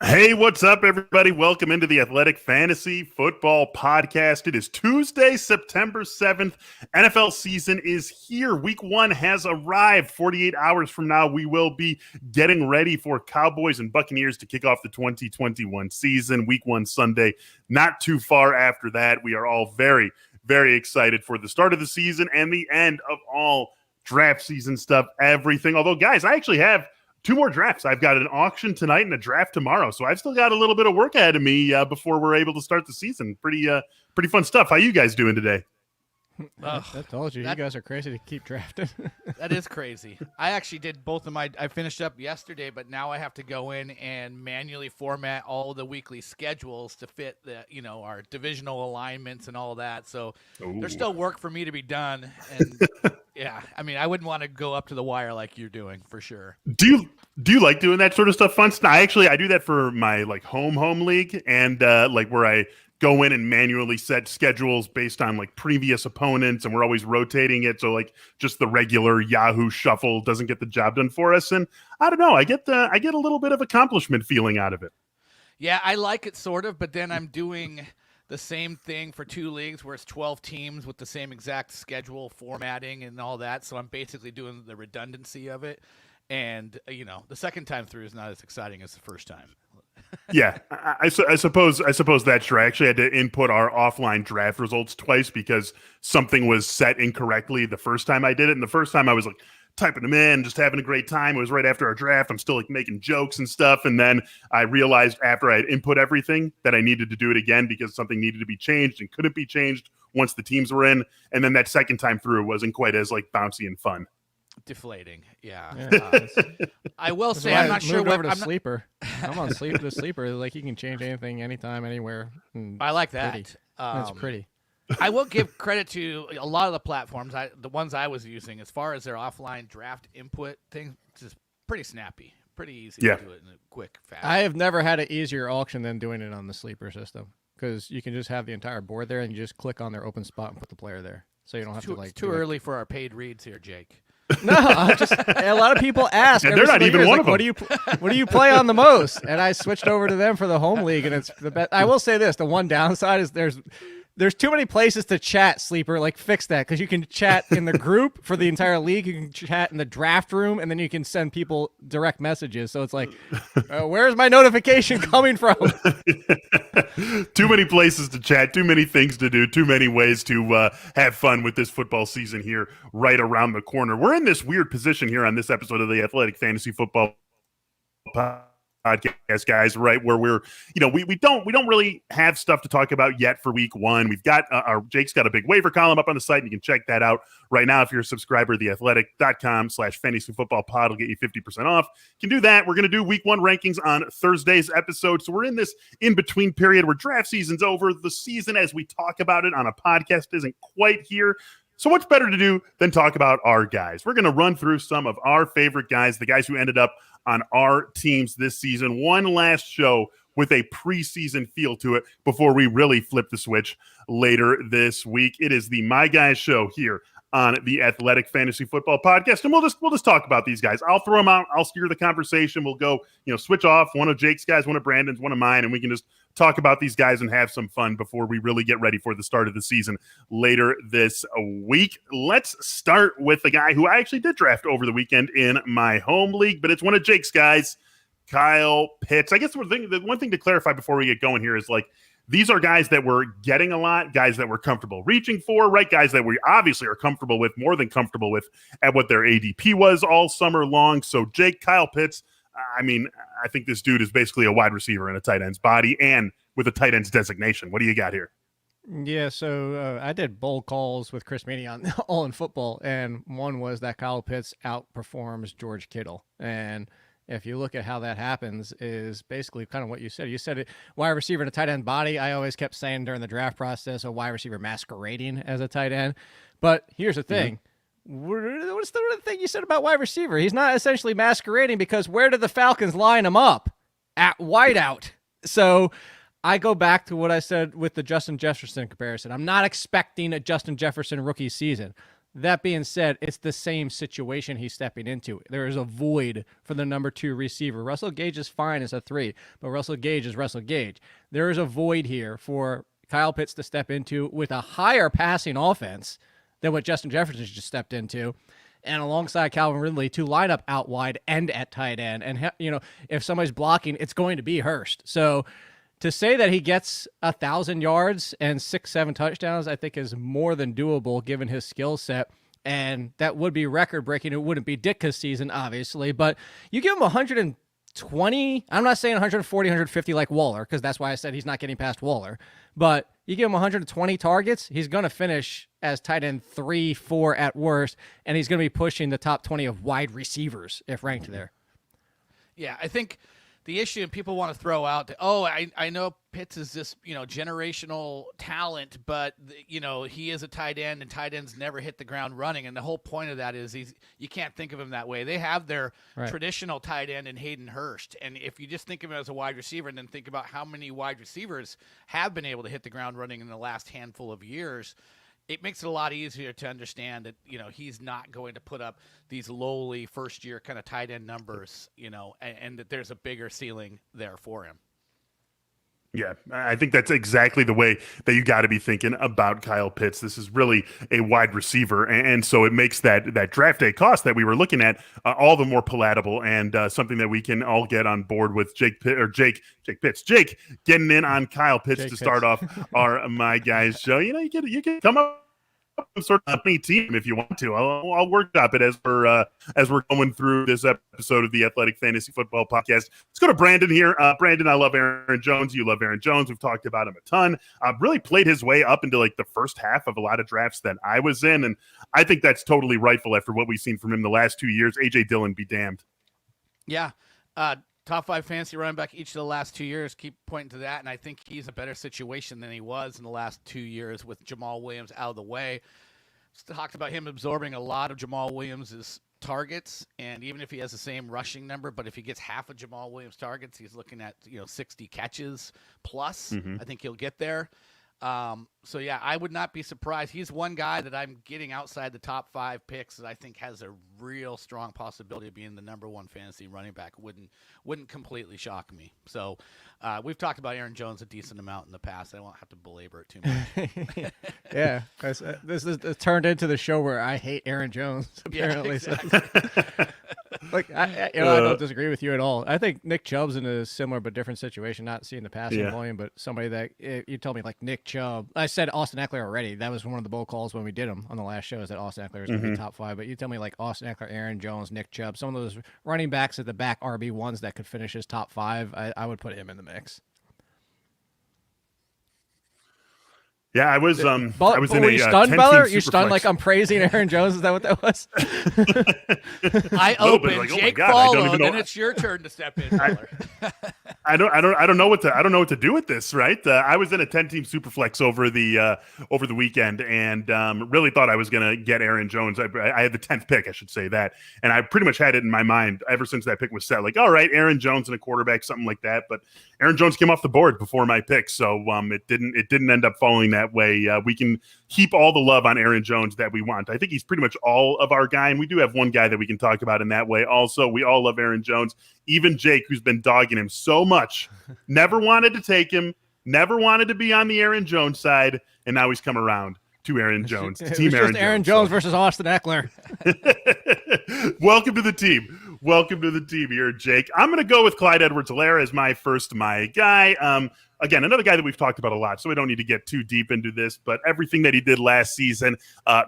Hey, what's up, everybody? Welcome into the Athletic Fantasy Football Podcast. It is Tuesday, September 7th. NFL season is here. Week 1 has arrived. 48 hours from now, we will be getting ready for Cowboys and Buccaneers to kick off the 2021 season. Week 1 Sunday, not too far after that. We are all very, very excited for the start of the season and the end of all draft season stuff, everything. Although, guys, I actually have two more drafts. I've got an auction tonight and a draft tomorrow, so I've still got a little bit of work ahead of me before we're able to start the season. Pretty fun stuff. How you guys doing today? I told you, you guys are crazy to keep drafting. That is crazy. I actually did both of my. I finished up yesterday, but now I have to go in and manually format all the weekly schedules to fit our divisional alignments and all that. So there's still work for me to be done. And yeah, I mean, I wouldn't want to go up to the wire like you're doing for sure. Do you like doing that sort of stuff? Fun stuff. I do that for my home league and where I go in and manually set schedules based on previous opponents, and we're always rotating it. So just the regular Yahoo shuffle doesn't get the job done for us. And I don't know, I get a little bit of accomplishment feeling out of it. Yeah, I like it sort of, but then I'm doing the same thing for two leagues where it's 12 teams with the same exact schedule formatting and all that. So I'm basically doing the redundancy of it. And, the second time through is not as exciting as the first time. Yeah, I suppose that's true. I actually had to input our offline draft results twice because something was set incorrectly the first time I did it. And the first time I was typing them in, just having a great time. It was right after our draft. I'm still making jokes and stuff. And then I realized after I had input everything that I needed to do it again because something needed to be changed and couldn't be changed once the teams were in. And then that second time through wasn't quite as bouncy and fun. Deflating, yeah. I will say I'm not sure what. Sleeper. I'm on the sleeper. You can change anything, anytime, anywhere. I like that. Pretty. It's pretty. I will give credit to a lot of the platforms. The ones I was using, as far as their offline draft input thing, just pretty snappy, pretty easy to do it in a quick fashion. I have never had an easier auction than doing it on the sleeper system because you can just have the entire board there and you just click on their open spot and put the player there, so you don't have to It's too early for our paid reads here, Jake. No, a lot of people ask. And they're not even one of them. What do you play on the most? And I switched over to them for the home league, and it's the best. I will say this: the one downside is there's too many places to chat, Sleeper. Fix that, because you can chat in the group for the entire league. You can chat in the draft room, and then you can send people direct messages. So it's where's my notification coming from? Too many places to chat, too many things to do, too many ways to have fun with this football season here right around the corner. We're in this weird position here on this episode of the Athletic Fantasy Football Podcast, guys, right, where we're, we don't really have stuff to talk about yet for week 1. We've got Jake's got a big waiver column up on the site, and you can check that out right now. If you're a subscriber, theathletic.com/fantasyfootballpod will get you 50% off. You can do that. We're going to do week 1 rankings on Thursday's episode. So we're in this in-between period where draft season's over. The season, as we talk about it on a podcast, isn't quite here. So what's better to do than talk about our guys? We're going to run through some of our favorite guys, the guys who ended up on our teams this season. One last show with a preseason feel to it before we really flip the switch later this week. It is the My Guys show here on the Athletic Fantasy Football Podcast, and we'll just talk about these guys. I'll throw them out. I'll steer the conversation. We'll go, switch off one of Jake's guys, one of Brandon's, one of mine, and we can just talk about these guys and have some fun before we really get ready for the start of the season later this week. Let's start with the guy who I actually did draft over the weekend in my home league, but it's one of Jake's guys, Kyle Pitts. I guess the one thing to clarify before we get going here is these are guys that we're getting a lot, guys that we're comfortable reaching for, right? Guys that we obviously are comfortable with, more than comfortable with at what their ADP was all summer long. So Jake, Kyle Pitts, I think this dude is basically a wide receiver in a tight end's body and with a tight end's designation. What do you got here? Yeah, so I did bold calls with Chris Meany on All in Football, and one was that Kyle Pitts outperforms George Kittle. And if you look at how that happens, is basically kind of what you said. You said it, wide receiver in a tight end body. I always kept saying during the draft process, a wide receiver masquerading as a tight end. But here's the thing. What's the thing you said about wide receiver? He's not essentially masquerading, because where did the Falcons line him up? At wideout. So I go back to what I said with the Justin Jefferson comparison. I'm not expecting a Justin Jefferson rookie season. That being said, it's the same situation he's stepping into. There is a void for the number 2 receiver. Russell Gage is fine as a 3, but Russell Gage is Russell Gage. There is a void here for Kyle Pitts to step into with a higher passing offense than what Justin Jefferson just stepped into, and alongside Calvin Ridley to line up out wide and at tight end. And, if somebody's blocking, it's going to be Hurst. So to say that he gets 1,000 yards and 6-7 touchdowns, I think is more than doable given his skill set. And that would be record breaking. It wouldn't be Ditka's season, obviously, but you give him 120. I'm not saying 140, 150 like Waller, because that's why I said he's not getting past Waller. But you give him 120 targets, he's going to finish as tight end 3, 4 at worst, and he's going to be pushing the top 20 of wide receivers if ranked there. Yeah, I think the issue people want to throw out, I know Pitts is this, generational talent, but, he is a tight end, and tight ends never hit the ground running. And the whole point of that is you can't think of him that way. They have their traditional tight end in Hayden Hurst. And if you just think of him as a wide receiver and then think about how many wide receivers have been able to hit the ground running in the last handful of years, it makes it a lot easier to understand that, he's not going to put up these lowly first-year kind of tight end numbers, and that there's a bigger ceiling there for him. Yeah, I think that's exactly the way that you got to be thinking about Kyle Pitts. This is really a wide receiver, and so it makes that draft day cost that we were looking at all the more palatable, and something that we can all get on board with. Jake getting in on Kyle Pitts to start off our My Guys show. You can come up with sort of any team if you want to. I'll workshop it as we're going through this episode of the Athletic Fantasy Football Podcast. Let's go to Brandon here. Brandon, I love Aaron Jones. You love Aaron Jones. We've talked about him a ton. Really played his way up into like the first half of a lot of drafts that I was in, and I think that's totally rightful after what we've seen from him the last 2 years. AJ Dillon be damned. Yeah. Top 5 fantasy running back each of the last 2 years. Keep pointing to that, and I think he's a better situation than he was in the last 2 years with Jamal Williams out of the way. Talked about him absorbing a lot of Jamal Williams' targets, and even if he has the same rushing number, but if he gets half of Jamal Williams' targets, he's looking at 60 catches plus. I think he'll get there. So yeah, I would not be surprised. He's one guy that I'm getting outside the top 5 picks that I think has a real strong possibility of being the number 1 fantasy running back. Wouldn't completely shock me. So we've talked about Aaron Jones a decent amount in the past. I won't have to belabor it too much. Yeah, this is turned into the show where I hate Aaron Jones. Apparently, yeah, exactly. I don't disagree with you at all. I think Nick Chubb's in a similar but different situation. Not seeing the passing volume, but somebody that you told me like Nick Chubb. I said Austin Eckler already. That was one of the bold calls when we did him on the last show. Is that Austin Eckler is going to be top 5? But you tell me like Austin Eckler, Aaron Jones, Nick Chubb, some of those running backs at the back RB1s that could finish his top 5. I would put him in the mix. Yeah, I was in were you stunned, Beller? You stunned like I'm praising Aaron Jones? Is that what that was? I open Jake follow, then it's your turn to step in, Beller. I don't know what to do with this, right? I was in a 10-team superflex over the weekend, and really thought I was going to get Aaron Jones. I had the 10th pick, I should say that, and I pretty much had it in my mind ever since that pick was set. Like, all right, Aaron Jones and a quarterback, something like that. But Aaron Jones came off the board before my pick, so it didn't end up falling that way. We can heap all the love on Aaron Jones that we want. I think he's pretty much all of our guy, and we do have one guy that we can talk about in that way. Also, we all love Aaron Jones. Even Jake, who's been dogging him so much, never wanted to take him, never wanted to be on the Aaron Jones side, and now he's come around to Aaron Jones. Team Aaron Jones versus Austin Eckler. Welcome to the team. Welcome to the team here, Jake. I'm going to go with Clyde Edwards-Helaire as my guy. Again, another guy that we've talked about a lot, so we don't need to get too deep into this, but everything that he did last season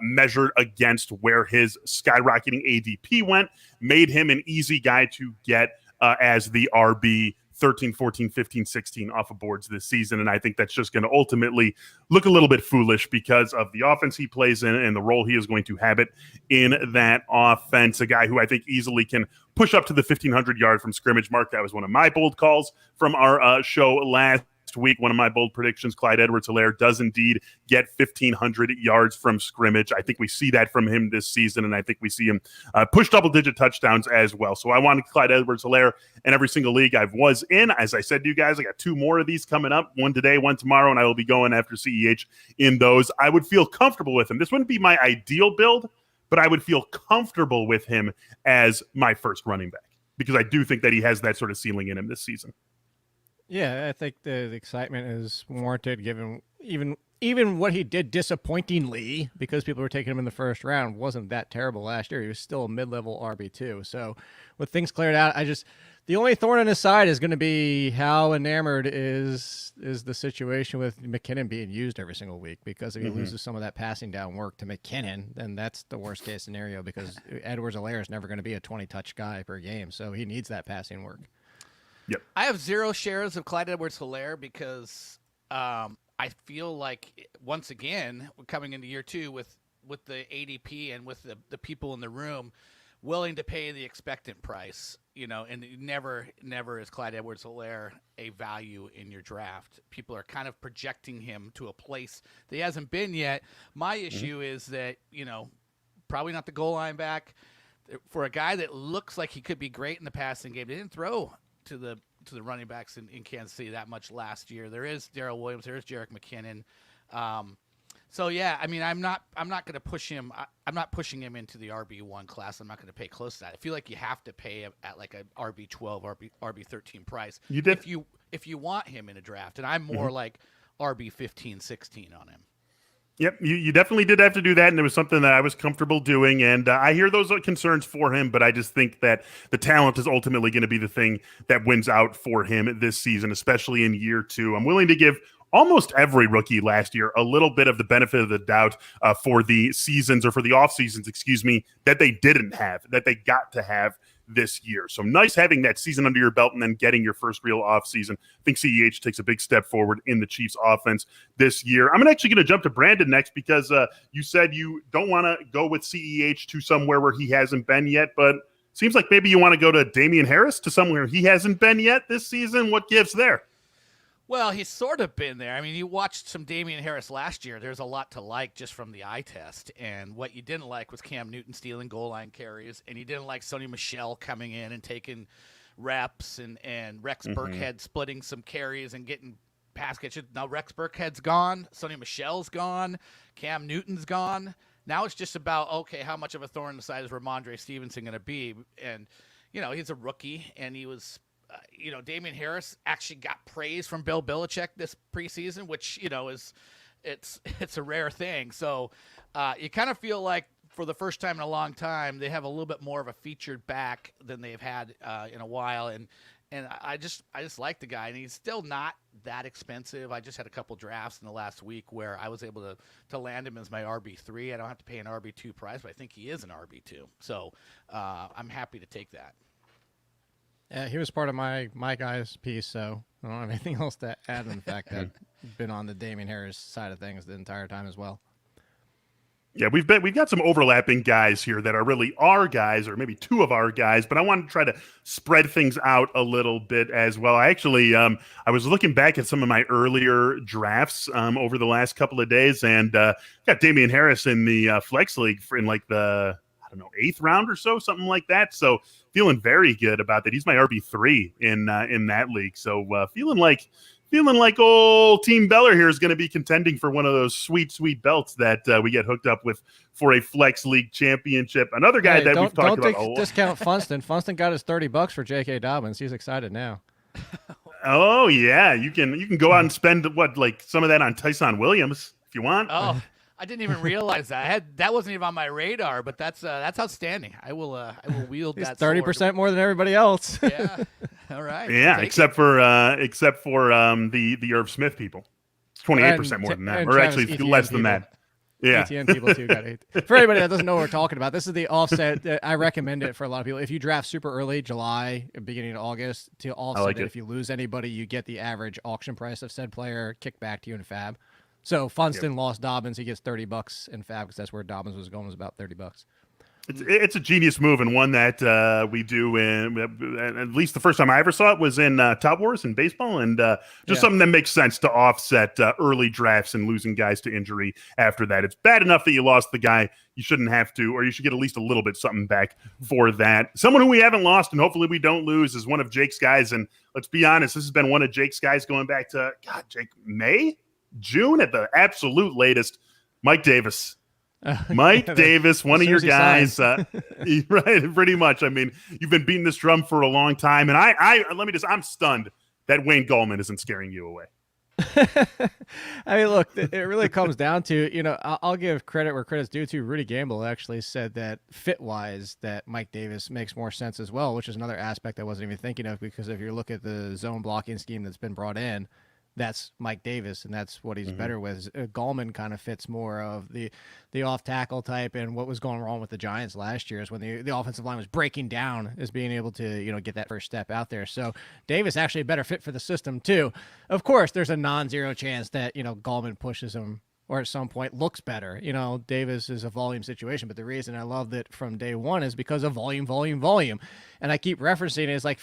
measured against where his skyrocketing ADP went, made him an easy guy to get as the RB 13, 14, 15, 16 off of boards this season. And I think that's just going to ultimately look a little bit foolish because of the offense he plays in and the role he is going to have it in that offense. A guy who I think easily can push up to the 1,500 yard from scrimmage mark. That was one of my bold calls from our show last week. One of my bold predictions, Clyde Edwards-Helaire does indeed get 1,500 yards from scrimmage. I think we see that from him this season, and I think we see him push double-digit touchdowns as well. So I wanted Clyde Edwards-Helaire in every single league I was in. As I said to you guys, I got 2 more of these coming up, one today, one tomorrow, and I will be going after CEH in those. I would feel comfortable with him. This wouldn't be my ideal build, but I would feel comfortable with him as my first running back because I do think that he has that sort of ceiling in him this season. Yeah, I think the excitement is warranted given even what he did disappointingly, because people were taking him in the first round, wasn't that terrible last year. He was still a mid-level RB2. So with things cleared out, the only thorn in his side is going to be how enamored is the situation with McKinnon being used every single week, because if he loses some of that passing down work to McKinnon, then that's the worst case scenario, because Edwards-Helaire is never going to be a 20-touch guy per game. So he needs that passing work. Yep. I have 0 shares of Clyde Edwards-Helaire because I feel like, once again, we're coming into year 2 with the ADP and with the people in the room willing to pay the expectant price, and never is Clyde Edwards-Helaire a value in your draft. People are kind of projecting him to a place that he hasn't been yet. My issue is that, probably not the goal line back. For a guy that looks like he could be great in the passing game, they didn't throw to the running backs in Kansas City that much last year. There is Darrell Williams, there is Jerick McKinnon. So yeah, I mean, I'm not going to push him. I'm not pushing him into the RB1 class. I'm not going to pay close to that. I feel like you have to pay at like a RB12, RB13 price. You did if you want him in a draft, and I'm more like RB15, 16 on him. Yep, you definitely did have to do that, and it was something that I was comfortable doing, and I hear those concerns for him, but I just think that the talent is ultimately going to be the thing that wins out for him this season, especially in year 2. I'm willing to give almost every rookie last year a little bit of the benefit of the doubt for the seasons, or for the off seasons, that they didn't have, that they got to have this year. So nice having that season under your belt and then getting your first real off season. I think CEH takes a big step forward in the Chiefs offense this year. I'm actually going to jump to Brandon next, because you said you don't want to go with CEH to somewhere where he hasn't been yet, but seems like maybe you want to go to Damien Harris to somewhere he hasn't been yet this season. What gives there? Well, he's sort of been there. I mean, you watched some Damien Harris last year. There's a lot to like just from the eye test. And what you didn't like was Cam Newton stealing goal line carries. And you didn't like Sony Michel coming in and taking reps, and Rex Burkhead splitting some carries and getting pass catches. Now Rex Burkhead's gone. Sony Michel's gone. Cam Newton's gone. Now it's just about, okay, how much of a thorn in the side is Ramondre Stevenson going to be? And, he's a rookie, and he was – Damien Harris actually got praise from Bill Belichick this preseason, which, is it's a rare thing. So you kind of feel like for the first time in a long time, they have a little bit more of a featured back than they've had in a while. And I just like the guy, and he's still not that expensive. I just had a couple drafts in the last week where I was able to land him as my RB3. I don't have to pay an RB2 price, but I think he is an RB2. So I'm happy to take that. Yeah, he was part of my guys piece, so I don't have anything else to add on the fact that I've been on the Damien Harris side of things the entire time as well. Yeah, we've got some overlapping guys here that are really our guys, or maybe 2 of our guys, but I wanted to try to spread things out a little bit as well. I actually, I was looking back at some of my earlier drafts over the last couple of days, and got Damien Harris in the Flex League in like the 8th round or so, something like that. So feeling very good about that. He's my RB3 in that league. So feeling like old Team Beller here is going to be contending for one of those sweet belts that we get hooked up with for a Flex League championship. Another guy that we've talked about. Don't discount Funston. Funston got his $30 for J.K. Dobbins. He's excited now. Oh yeah, you can go out and spend some of that on Tyson Williams if you want. Oh. I didn't even realize that. That wasn't even on my radar, but that's outstanding. I will wield that. 30% more than everybody else. Yeah. All right. Yeah, except for the Irv Smith people. It's 28% more than that, or actually less than that. Yeah. ATN people too got it. For anybody that doesn't know what we're talking about, this is the offset. I recommend it for a lot of people. If you draft super early, July, beginning of August, to offset it. If you lose anybody, you get the average auction price of said player kicked back to you in Fab. So Funston lost Dobbins. He gets $30 in Fab because that's where Dobbins was going, was about $30. It's a genius move, and one that we do at least the first time I ever saw it was in Top Wars in baseball, and something that makes sense to offset early drafts and losing guys to injury after that. It's bad enough that you lost the guy. You shouldn't have to, or you should get at least a little bit something back for that. Someone who we haven't lost, and hopefully we don't lose, is one of Jake's guys. And let's be honest, this has been one of Jake's guys going back to, Jake, June at the absolute latest. Mike Davis. Mike Davis, one of your guys, right? Pretty much. I mean, you've been beating this drum for a long time, and I'm stunned that Wayne Gallman isn't scaring you away. I mean, look, it really comes down to, I'll give credit where credit's due to. Rudy Gamble actually said that fit-wise that Mike Davis makes more sense as well, which is another aspect I wasn't even thinking of, because if you look at the zone blocking scheme that's been brought in, that's Mike Davis, and that's what he's better with. Gallman kind of fits more of the off-tackle type, and what was going wrong with the Giants last year is when the offensive line was breaking down, is being able to get that first step out there. So Davis actually a better fit for the system too. Of course, there's a non-zero chance that Gallman pushes him or at some point looks better. Davis is a volume situation, but the reason I loved it from day one is because of volume. And I keep referencing it, is like,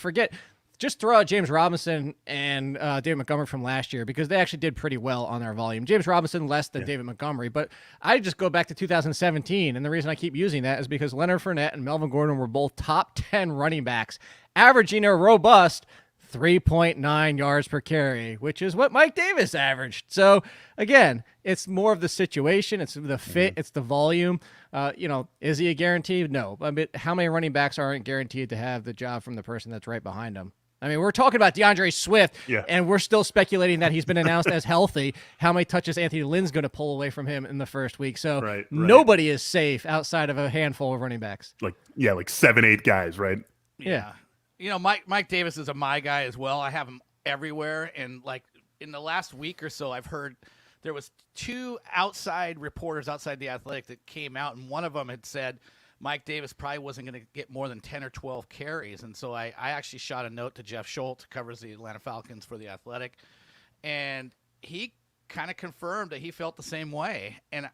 just throw out James Robinson and David Montgomery from last year, because they actually did pretty well on their volume. James Robinson less than David Montgomery, but I just go back to 2017, and the reason I keep using that is because Leonard Fournette and Melvin Gordon were both top 10 running backs, averaging a robust 3.9 yards per carry, which is what Mike Davis averaged. So again, it's more of the situation, it's the fit, it's the volume. Is he a guarantee? No. I mean, how many running backs aren't guaranteed to have the job from the person that's right behind them? I mean, we're talking about DeAndre Swift, and we're still speculating that he's been announced as healthy. How many touches Anthony Lynn's going to pull away from him in the first week? So nobody is safe outside of a handful of running backs. Like 7-8 guys, right? Yeah. Mike Davis is my guy as well. I have him everywhere, and like in the last week or so, I've heard there was 2 outside reporters outside the Athletic that came out, and one of them had said Mike Davis probably wasn't going to get more than 10 or 12 carries. And so I actually shot a note to Jeff Schultz, who covers the Atlanta Falcons for the Athletic, and he kind of confirmed that he felt the same way. And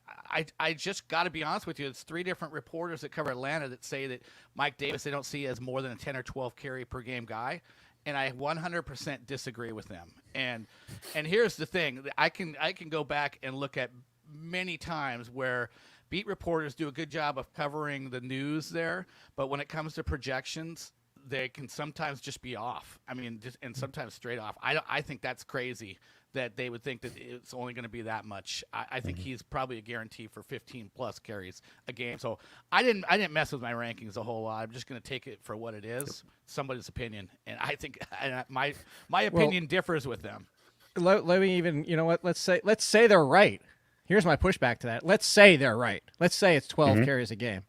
I just got to be honest with you, it's 3 different reporters that cover Atlanta that say that Mike Davis they don't see as more than a 10 or 12 carry per game guy. And I 100% disagree with them. And here's the thing. I can go back and look at many times where beat reporters do a good job of covering the news there, but when it comes to projections, they can sometimes just be off. I mean, and sometimes straight off. I think that's crazy that they would think that it's only going to be that much. I think he's probably a guarantee for 15 plus carries a game. So I didn't mess with my rankings a whole lot. I'm just going to take it for what it is, somebody's opinion, and I think my opinion differs with them. Let me even, let's say they're right. Here's my pushback to that. Let's say they're right. Let's say it's 12 carries a game.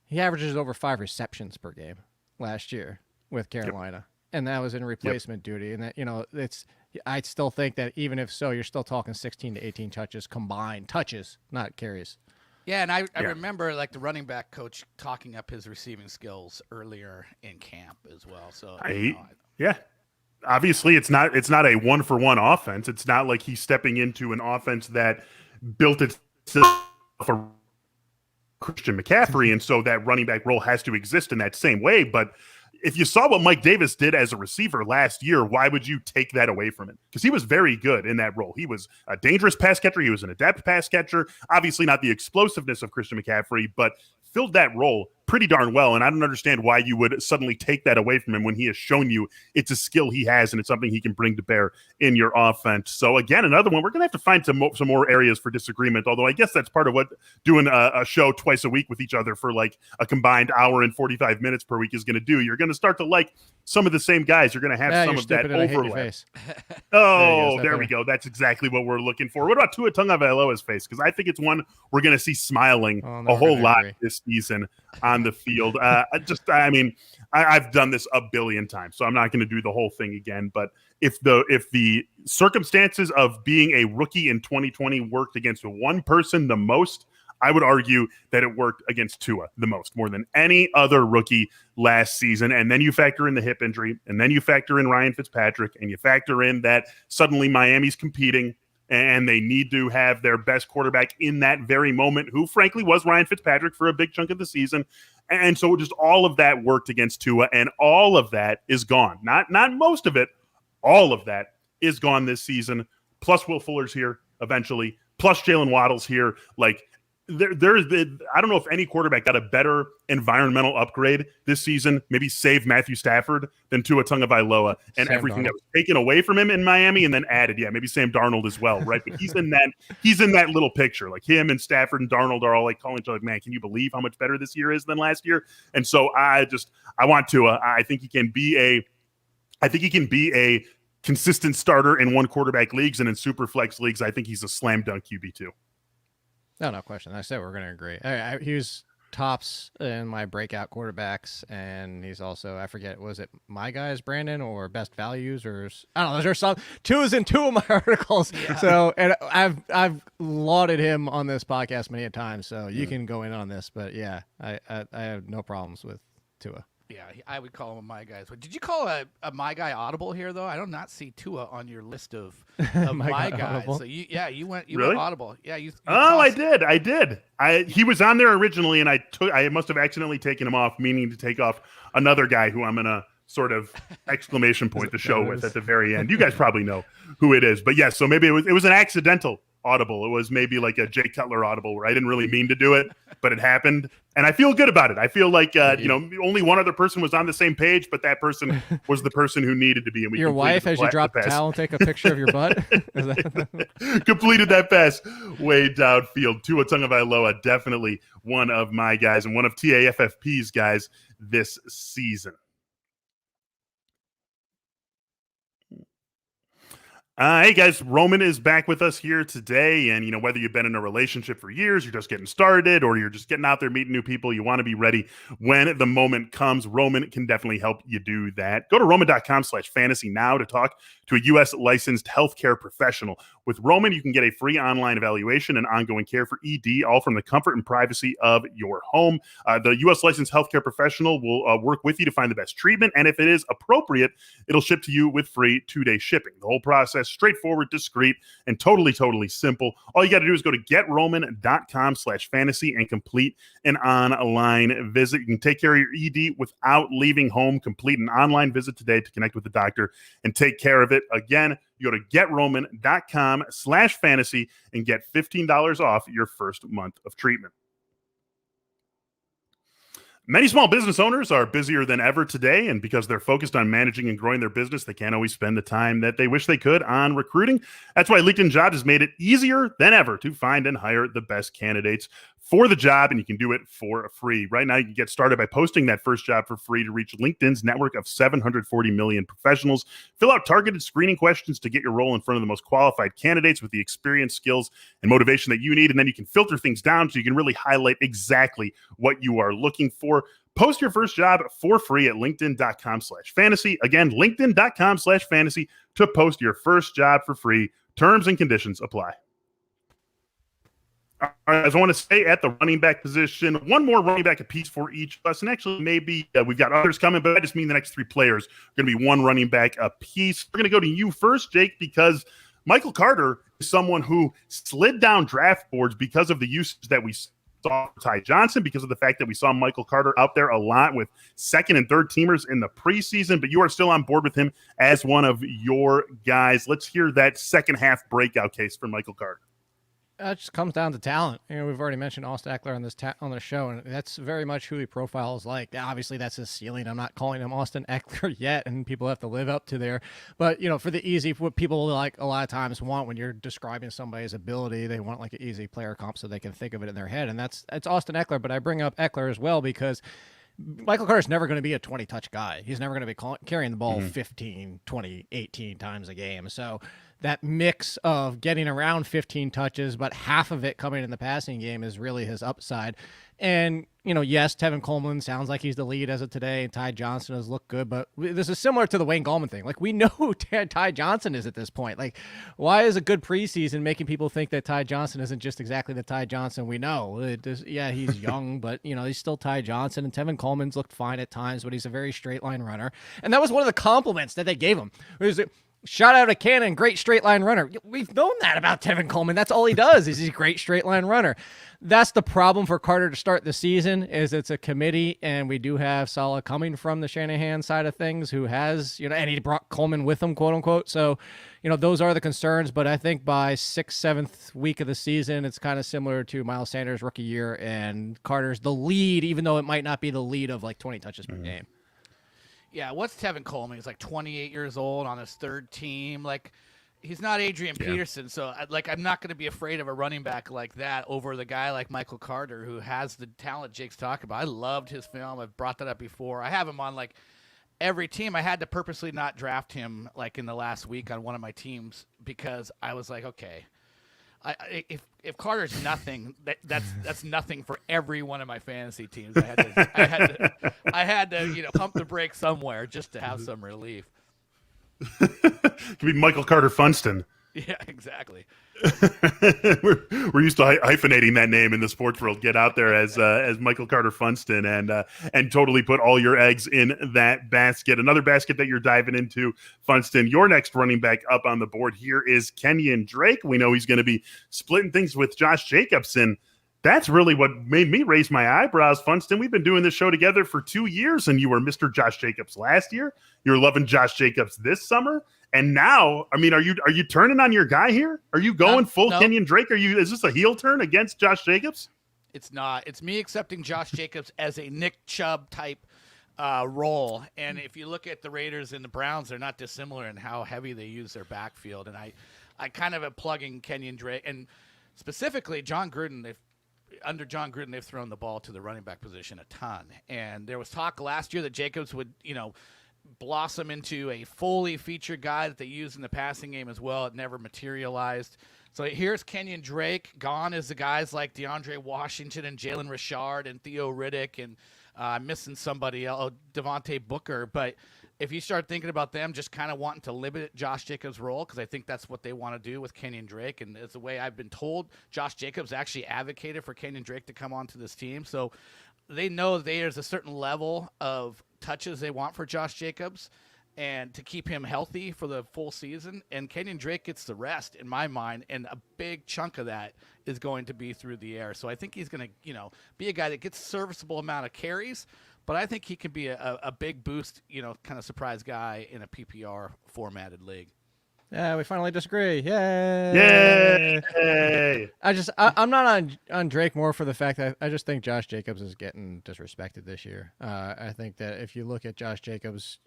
He averages over 5 receptions per game last year with Carolina. And that was in replacement duty. And that, I still think that even if so, you're still talking 16 to 18 touches combined. Touches, not carries. Yeah, and I remember like the running back coach talking up his receiving skills earlier in camp as well. So obviously it's not a 1-for-1 offense. It's not like he's stepping into an offense that built itself for Christian McCaffrey, and so that running back role has to exist in that same way. But if you saw what Mike Davis did as a receiver last year, why would you take that away from him? Because he was very good in that role. He was a dangerous pass catcher. He was an adept pass catcher. Obviously not the explosiveness of Christian McCaffrey, but filled that role pretty darn well. And I don't understand why you would suddenly take that away from him when he has shown you it's a skill he has and it's something he can bring to bear in your offense. So again, another one, we're going to have to find some more areas for disagreement, although I guess that's part of what doing a show twice a week with each other for like a combined hour and 45 minutes per week is going to do. You're going to start to like some of the same guys. You're going to have some of that overlap. Oh, there we go. That's exactly what we're looking for. What about Tua Tagovailoa's face? Because I think it's one we're going to see smiling a whole lot this season on the field. I've done this a billion times, so I'm not going to do the whole thing again. But if the circumstances of being a rookie in 2020 worked against one person the most, I would argue that it worked against Tua the most, more than any other rookie last season. And then you factor in the hip injury, and then you factor in Ryan Fitzpatrick, and you factor in that suddenly Miami's competing and they need to have their best quarterback in that very moment, who frankly was Ryan Fitzpatrick for a big chunk of the season. And so just all of that worked against Tua, and all of that is gone. Not most of it. All of that is gone this season. Plus Will Fuller's here eventually. Plus Jalen Waddle's here. Like, I don't know if any quarterback got a better environmental upgrade this season, maybe save Matthew Stafford, than Tua Tagovailoa and Sam everything Darnold. that was taken away from him in Miami and then added. Yeah, maybe Sam Darnold as well, right? But he's in that little picture. Like him and Stafford and Darnold are all like calling each other, man, can you believe how much better this year is than last year? And so I want Tua. I think he can be a consistent starter in one quarterback leagues, and in super flex leagues, I think he's a slam dunk QB2. No question. I said we're going to agree. He was tops in my breakout quarterbacks, and he's also, I forget, was it my guys, Brandon, or best values, or I don't know. There's some two is in two of my articles. Yeah. So, and I've lauded him on this podcast many a time. So you can go in on this, but yeah, I have no problems with Tua. Yeah, I would call him a my guy. Did you call a my guy audible here though? I do not see Tua on your list of my guys. So you went audible. Yeah, you I did. He was on there originally, and I must have accidentally taken him off, meaning to take off another guy who I'm gonna sort of exclamation point the show with at the very end. You guys probably know who it is, but yes. So maybe it was an accidental audible. It was maybe like a Jay Cutler audible where I didn't really mean to do it, but it happened. And I feel good about it. I feel like, only one other person was on the same page, but that person was the person who needed to be. And we your wife, as you drop the towel and take a picture of your butt? Completed that pass way downfield. Tua Tagovailoa, definitely one of my guys and one of TAFFP's guys this season. Hey guys, Roman is back with us here today. And, whether you've been in a relationship for years, you're just getting started, or you're just getting out there meeting new people, you want to be ready when the moment comes. Roman can definitely help you do that. Go to roman.com/fantasy now to talk to a U.S. licensed healthcare professional. With Roman, you can get a free online evaluation and ongoing care for ED, all from the comfort and privacy of your home. The U.S. licensed healthcare professional will work with you to find the best treatment, and if it is appropriate, it'll ship to you with free 2-day shipping. The whole process straightforward, discreet, and totally simple. All you got to do is go to getroman.com/fantasy and complete an online visit. You can take care of your ED without leaving home. Complete an online visit today to connect with the doctor and take care of it. Again, you go to getroman.com/fantasy and get $15 off your first month of treatment. Many small business owners are busier than ever today, and because they're focused on managing and growing their business, they can't always spend the time that they wish they could on recruiting. That's why LinkedIn Jobs has made it easier than ever to find and hire the best candidates for the job, and you can do it for free. Right now, you can get started by posting that first job for free to reach LinkedIn's network of 740 million professionals. Fill out targeted screening questions to get your role in front of the most qualified candidates with the experience, skills, and motivation that you need, and then you can filter things down so you can really highlight exactly what you are looking for. Post your first job for free at linkedin.com/fantasy. Again, linkedin.com/fantasy to post your first job for free. Terms and conditions apply. All right, as I want to stay at the running back position, one more running back apiece for each of us. And actually, maybe we've got others coming, but I just mean the next three players are going to be one running back apiece. We're going to go to you first, Jake, because Michael Carter is someone who slid down draft boards because of the usage that we saw Ty Johnson, because of the fact that we saw Michael Carter out there a lot with second and third teamers in the preseason, but you are still on board with him as one of your guys. Let's hear that second half breakout case for Michael Carter. It just comes down to talent. We've already mentioned Austin Eckler on the show, and that's very much who he profiles like. Obviously, that's his ceiling. I'm not calling him Austin Eckler yet, and people have to live up to there. But, for the easy, what people like a lot of times want when you're describing somebody's ability, they want like an easy player comp so they can think of it in their head, and that's Austin Eckler. But I bring up Eckler as well because Michael Carter's never going to be a 20-touch guy. He's never going to be carrying the ball 15, 20, 18 times a game. So that mix of getting around 15 touches, but half of it coming in the passing game is really his upside. And, yes, Tevin Coleman sounds like he's the lead as of today, and Ty Johnson has looked good, but this is similar to the Wayne Gallman thing. Like, we know who Ty Johnson is at this point. Like, why is a good preseason making people think that Ty Johnson isn't just exactly the Ty Johnson we know? He's young, but, he's still Ty Johnson, and Tevin Coleman's looked fine at times, but he's a very straight line runner. And that was one of the compliments that they gave him. shot out a cannon, great straight line runner. We've known that about Tevin Coleman. That's all he does is he's a great straight line runner. That's the problem for Carter to start the season is it's a committee, and we do have Saleh coming from the Shanahan side of things who has, and he brought Coleman with him, quote unquote. So, those are the concerns, but I think by 6th, 7th week of the season, it's kind of similar to Miles Sanders' rookie year, and Carter's the lead, even though it might not be the lead of like 20 touches per game. Yeah, what's Tevin Coleman? He's like 28 years old on his third team. Like, he's not Adrian Peterson, so I'm not going to be afraid of a running back like that over the guy like Michael Carter, who has the talent Jake's talking about. I loved his film. I've brought that up before. I have him on like every team. I had to purposely not draft him like in the last week on one of my teams because I was like, okay, if Carter's nothing, that's nothing for every one of my fantasy teams. I had to pump the brakes somewhere just to have some relief. Could be Michael Carter Funston. Yeah, exactly. we're used to hyphenating that name in the sports world. Get out there as Michael Carter Funston and totally put all your eggs in that basket. Another basket that you're diving into, Funston. Your next running back up on the board here is Kenyan Drake. We know he's going to be splitting things with Josh Jacobs, and that's really what made me raise my eyebrows, Funston. We've been doing this show together for 2 years, and you were Mr. Josh Jacobs last year. You're loving Josh Jacobs this summer. And now, I mean, are you turning on your guy here? Are you going full Kenyan Drake? Is this a heel turn against Josh Jacobs? It's not. It's me accepting Josh Jacobs as a Nick Chubb type role. And if you look at the Raiders and the Browns, they're not dissimilar in how heavy they use their backfield. And I kind of am plugging Kenyan Drake. And specifically, John Gruden, under John Gruden, they've thrown the ball to the running back position a ton. And there was talk last year that Jacobs would, blossom into a fully featured guy that they use in the passing game as well. It never materialized. So here's Kenyan Drake. Gone is the guys like DeAndre Washington and Jalen Richard and Theo Riddick and missing somebody else, Devontae Booker. But if you start thinking about them just kind of wanting to limit Josh Jacobs' role, because I think that's what they want to do with Kenyan Drake, and it's the way I've been told, Josh Jacobs actually advocated for Kenyan Drake to come onto this team. So they know there's a certain level of touches they want for Josh Jacobs and to keep him healthy for the full season. And Kenyan Drake gets the rest in my mind, and a big chunk of that is going to be through the air. So I think he's going to, be a guy that gets serviceable amount of carries, but I think he can be a big boost, kind of surprise guy in a PPR formatted league. Yeah, we finally disagree. Yay! Yay! I'm not on Drake more for the fact that I just think Josh Jacobs is getting disrespected this year. I think that if you look at Josh Jacobs,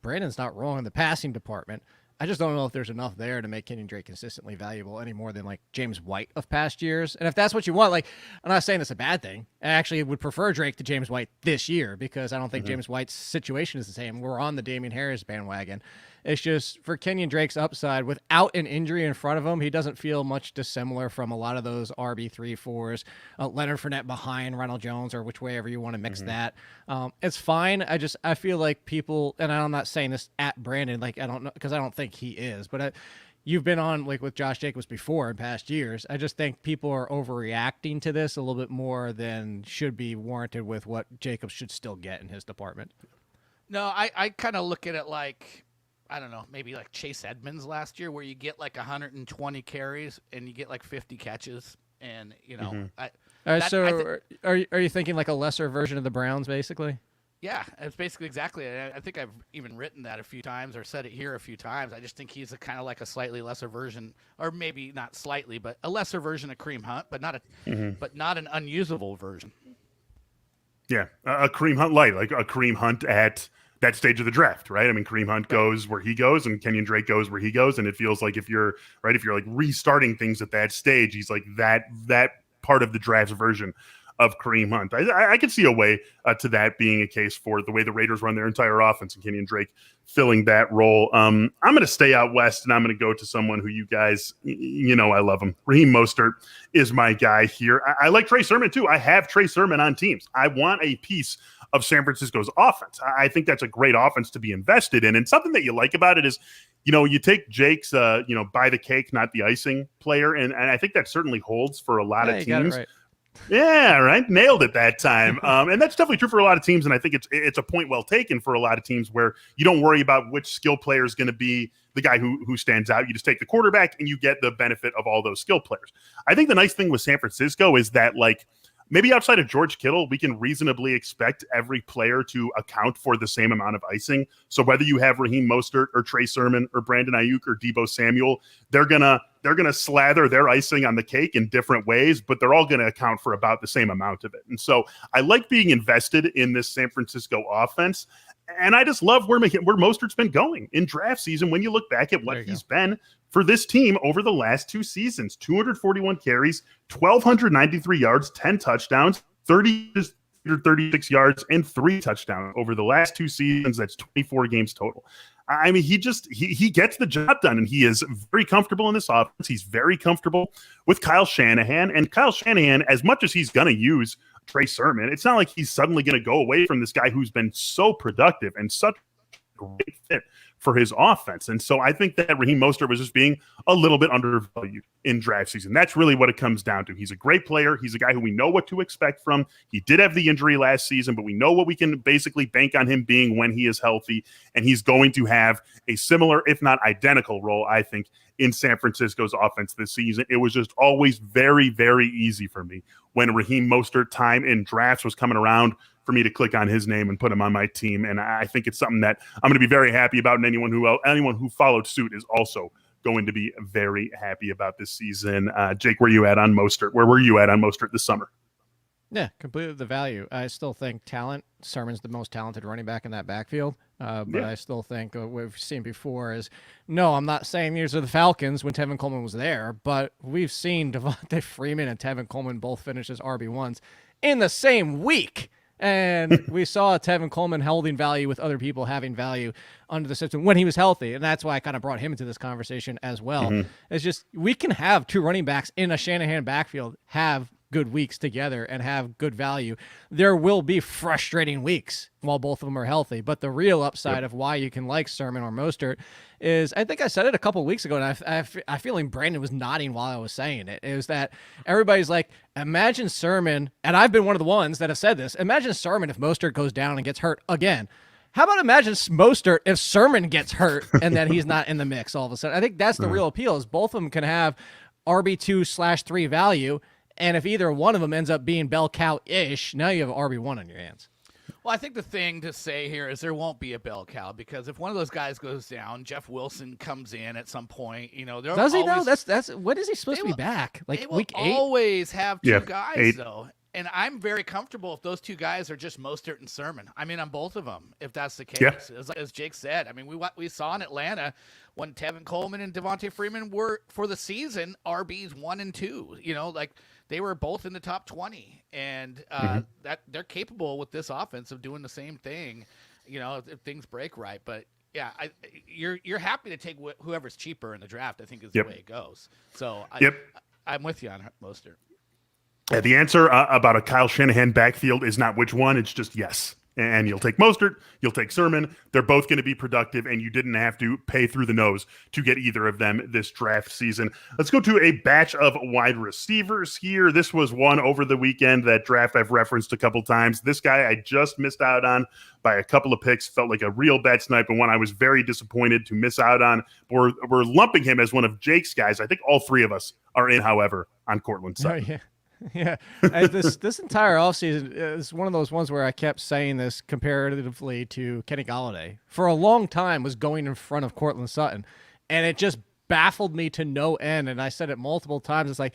Brandon's not wrong in the passing department. I just don't know if there's enough there to make Kenyan Drake consistently valuable any more than like James White of past years. And if that's what you want, like, I'm not saying it's a bad thing. I actually would prefer Drake to James White this year because I don't think James White's situation is the same. We're on the Damien Harris bandwagon. It's just for Kenyan Drake's upside, without an injury in front of him, he doesn't feel much dissimilar from a lot of those RB3-4s. Leonard Fournette behind Ronald Jones, or which way ever you want to mix that. It's fine. I feel like people, and I'm not saying this at Brandon, like I don't know, because I don't think he is, but you've been on like with Josh Jacobs before in past years. I just think people are overreacting to this a little bit more than should be warranted with what Jacobs should still get in his department. No, I kind of look at it like, I don't know, maybe like Chase Edmonds last year, where you get like 120 carries and you get like 50 catches, and are you thinking like a lesser version of the Browns, basically? Yeah, it's basically exactly. I think I've even written that a few times or said it here a few times. I just think he's kind of like a slightly lesser version, or maybe not slightly, but a lesser version of Kareem Hunt, but not an unusable version. Yeah, a Kareem Hunt light, like a Kareem Hunt at that stage of the draft, right? I mean, Kareem Hunt goes where he goes, and Kenyan Drake goes where he goes, and it feels like if you're like restarting things at that stage, he's like that part of the draft version of Kareem Hunt. I could see a way to that being a case for the way the Raiders run their entire offense, and Kenyan Drake filling that role. I'm going to stay out west, and I'm going to go to someone who you guys, I love him. Raheem Mostert is my guy here. I like Trey Sermon too. I have Trey Sermon on teams. I want a piece of San Francisco's offense. I think that's a great offense to be invested in. And something that you like about it is, you take Jake's, buy the cake, not the icing player. And I think that certainly holds for a lot of teams. Yeah, right. Nailed it that time. And that's definitely true for a lot of teams. And I think it's a point well taken for a lot of teams where you don't worry about which skill player is going to be the guy who stands out. You just take the quarterback and you get the benefit of all those skill players. I think the nice thing with San Francisco is that, like, maybe outside of George Kittle, we can reasonably expect every player to account for the same amount of icing. So whether you have Raheem Mostert or Trey Sermon or Brandon Ayuk or Deebo Samuel, they're gonna slather their icing on the cake in different ways, but they're all gonna account for about the same amount of it. And so I like being invested in this San Francisco offense. And I just love where Mostert's been going in draft season. When you look back at what he's been for this team over the last 2 seasons, 241 carries, 1,293 yards, 10 touchdowns, 36 yards, and 3 touchdowns over the last 2 seasons. That's 24 games total. I mean, he gets the job done, and he is very comfortable in this offense. He's very comfortable with Kyle Shanahan. And Kyle Shanahan, as much as he's going to use Trey Sermon, it's not like he's suddenly going to go away from this guy who's been so productive and such a great fit for his offense. And so I think that Raheem Mostert was just being a little bit undervalued in draft season. That's really what it comes down to. He's a great player. He's a guy who we know what to expect from. He did have the injury last season, but we know what we can basically bank on him being when he is healthy. And he's going to have a similar, if not identical role, I think, in San Francisco's offense this season. It was just always very, very easy for me when Raheem Mostert time in drafts was coming around for me to click on his name and put him on my team. And I think it's something that I'm going to be very happy about. And anyone who followed suit is also going to be very happy about this season. Jake, where you at on Mostert? Where were you at on Mostert this summer? Yeah, completely the value. I still think Sermon's the most talented running back in that backfield. But I still think what we've seen before is, no, I'm not saying these are the Falcons when Tevin Coleman was there, but we've seen Devontae Freeman and Tevin Coleman both finish as RB1s in the same week. And we saw Tevin Coleman holding value with other people having value under the system when he was healthy. And that's why I kind of brought him into this conversation as well. Mm-hmm. It's just, we can have 2 running backs in a Shanahan backfield have good weeks together and have good value. There will be frustrating weeks while both of them are healthy, but the real upside of why you can like Sermon or Mostert is, I think I said it a couple of weeks ago, and I feel like Brandon was nodding while I was saying it, is that everybody's like, imagine Sermon, and I've been one of the ones that have said this, imagine Sermon if Mostert goes down and gets hurt again. How about imagine Mostert if Sermon gets hurt and then he's not in the mix all of a sudden? I think that's the real appeal, is both of them can have RB2/3 value. And if either one of them ends up being bell cow-ish, now you have RB1 on your hands. Well, I think the thing to say here is there won't be a bell cow, because if one of those guys goes down, Jeff Wilson comes in at some point. You know, does he know? That's when is he supposed to be back? Like week 8? Always have 2 guys 8. though, and I'm very comfortable if those 2 guys are just Mostert and Sermon. I mean, on both of them, if that's the case. Yeah. As Jake said, I mean, we saw in Atlanta when Tevin Coleman and Devontae Freeman were for the season RBs 1 and 2. You know, like. They were both in the top 20, and that they're capable with this offense of doing the same thing, you know, if things break right. But yeah, you're happy to take whoever's cheaper in the draft, I think, is the way it goes. So I'm with you on Mostert. Yeah, the answer about a Kyle Shanahan backfield is not which one; it's just yes. And you'll take Mostert, you'll take Sermon. They're both going to be productive, and you didn't have to pay through the nose to get either of them this draft season. Let's go to a batch of wide receivers here. This was one over the weekend, that draft I've referenced a couple times. This guy I just missed out on by a couple of picks. Felt like a real bad snipe, and one I was very disappointed to miss out on. We're lumping him as one of Jake's guys. I think all 3 of us are in, however, on Courtland Sutton. Oh, yeah. Yeah, this entire offseason is one of those ones where I kept saying this comparatively to Kenny Golladay. For a long time was going in front of Courtland Sutton, and it just baffled me to no end. And I said it multiple times. It's like,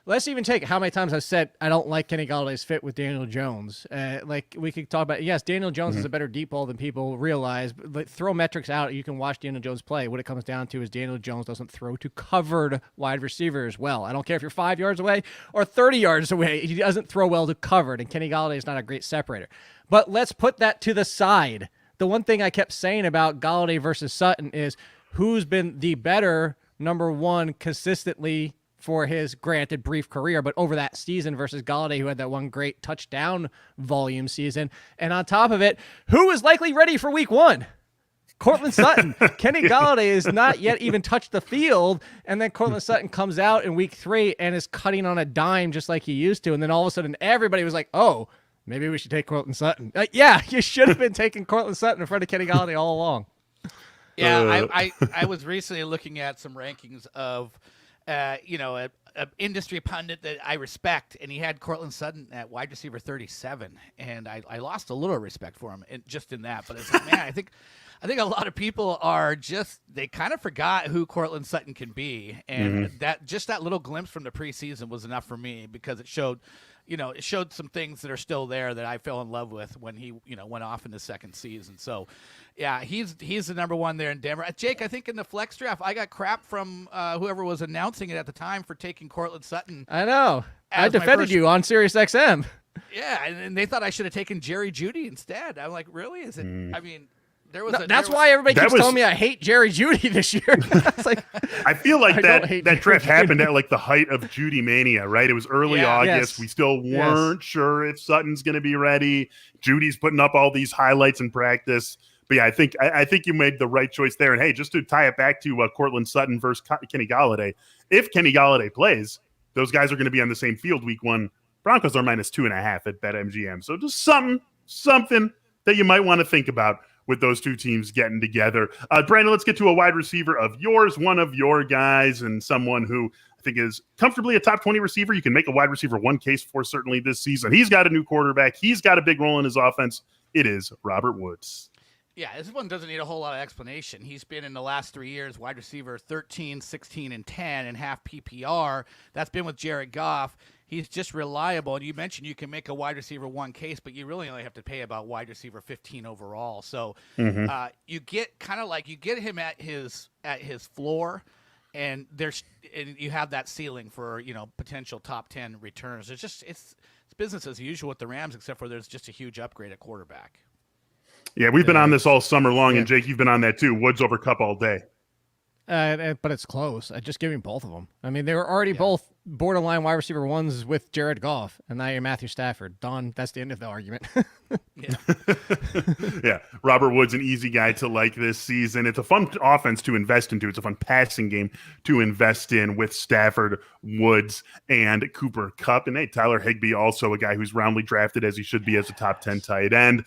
let's even take how many times I've said I don't like Kenny Galladay's fit with Daniel Jones. Like, we could talk about, yes, Daniel Jones is a better deep ball than people realize, but throw metrics out, you can watch Daniel Jones play. What it comes down to is Daniel Jones doesn't throw to covered wide receivers well. I don't care if you're 5 yards away or 30 yards away. He doesn't throw well to covered, and Kenny Golladay is not a great separator. But let's put that to the side. The one thing I kept saying about Golladay versus Sutton is, who's been the better number one consistently for his, granted, brief career, but over that season versus Golladay, who had that one great touchdown volume season. And on top of it, who is likely ready for week 1? Courtland Sutton. Kenny Golladay has not yet even touched the field, and then Courtland Sutton comes out in week 3 and is cutting on a dime just like he used to, and then all of a sudden everybody was like, oh, maybe we should take Courtland Sutton. Yeah, you should have been taking Courtland Sutton in front of Kenny Golladay all along. Yeah, I was recently looking at some rankings of, an industry pundit that I respect, and he had Courtland Sutton at wide receiver 37, and I lost a little respect for him just in that. But it's like, man, I think a lot of people are they kind of forgot who Courtland Sutton can be, and that little glimpse from the preseason was enough for me because it showed some things that are still there that I fell in love with when he, went off in the second season. So, yeah, he's the number one there in Denver. Jake, I think in the flex draft, I got crap from whoever was announcing it at the time for taking Courtland Sutton. I know. I defended you on Sirius XM. Yeah, and they thought I should have taken Jerry Jeudy instead. I'm like, really? Is it? I mean, that's why everybody keeps telling me I hate Jerry Jeudy this year. It's like, I feel like that draft happened at like the height of Jeudy mania, right? It was early August. Yes. We still weren't sure if Sutton's going to be ready. Judy's putting up all these highlights in practice. But yeah, I think you made the right choice there. And hey, just to tie it back to Courtland Sutton versus Kenny Golladay, if Kenny Golladay plays, those guys are going to be on the same field week 1. Broncos are -2.5 at BetMGM. So just something that you might want to think about with those two teams getting together. Brandon, let's get to a wide receiver of yours, one of your guys, and someone who I think is comfortably a top 20 receiver. You can make a wide receiver 1 case for certainly this season. He's got a new quarterback. He's got a big role in his offense. It is Robert Woods. Yeah, this one doesn't need a whole lot of explanation. He's been in the last 3 years wide receiver 13, 16, and 10 in half PPR. That's been with Jared Goff. He's just reliable. And you mentioned you can make a wide receiver 1 case, but you really only have to pay about wide receiver 15 overall. So you get him at his floor, and you have that ceiling for potential top 10 returns. It's business as usual with the Rams, except for there's just a huge upgrade at quarterback. Yeah, we've been on this all summer long, and Jake, you've been on that too. Woods over Cup all day. But it's close. I just give him both of them. I mean, they were already both borderline wide receiver 1s with Jared Goff, and now you're Matthew Stafford. Done. That's the end of the argument. Yeah, Robert Woods, an easy guy to like this season. It's a fun offense to invest into. It's a fun passing game to invest in with Stafford, Woods, and Cooper Kupp. And hey, Tyler Higbee, also a guy who's roundly drafted as he should be as a top 10 tight end.